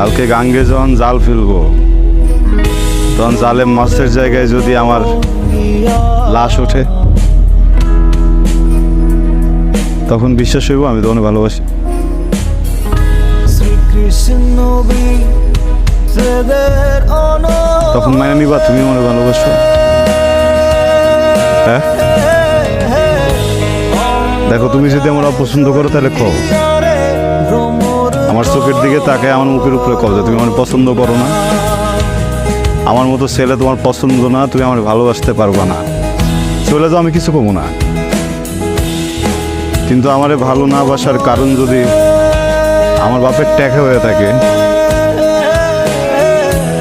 কালকে গাঙ্গে যখন জাল ফেলবো তখন জালে মাছের জায়গায় যদি আমার লাশ ওঠে তখন বিশ্বাস হইব আমি তোমাকে ভালোবাসি। তখন মানে নিবা তুমি মনে ভালোবাসো? হ্যাঁ দেখো, তুমি যদি আমার অপছন্দ করো তাহলে কও, আমার চোখের দিকে তাকায় আমার মুখের উপরে কও যে তুমি আমার পছন্দ করো না, আমার মতো ছেলে তোমার পছন্দ না, তুমি আমার ভালোবাসতে পারবা না, চলে যাও, আমি কিছু কমো না। কিন্তু আমারে ভালো না বাসার কারণ যদি আমার বাপের ট্যাকা হয়ে থাকে,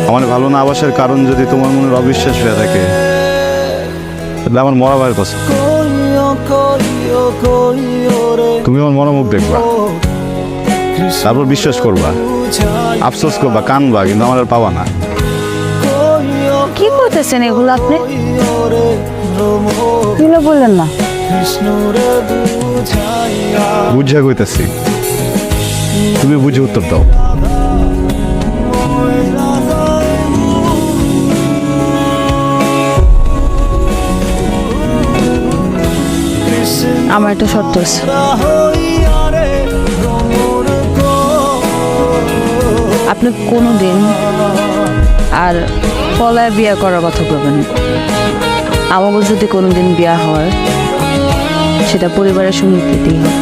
আমার ভালো না বাসার কারণ যদি তোমার মনের অবিশ্বাস হয়ে থাকে, তাহলে আমার মরা ভাইয়ের পছন্দ। তুমি আমার মনোমুখ দেখবা, তারপর বিশ্বাস করবা, আফসোস করবা, কানবা, কিন্তু আমার আর পাবা না। কি করতেছেন এগুলো আপনি? এগুলো বললেন না। বুঝা কইতেছি, তুমি বুঝে উত্তর দাও। আমার একটা শর্ত আছে। আপনি কোনোদিন আর পলায় বিয়ে করার কথা বলবেন না। আমাকে যদি কোনোদিন বিয়া হয় সেটা পরিবারের সঙ্গে পেতেই হয়।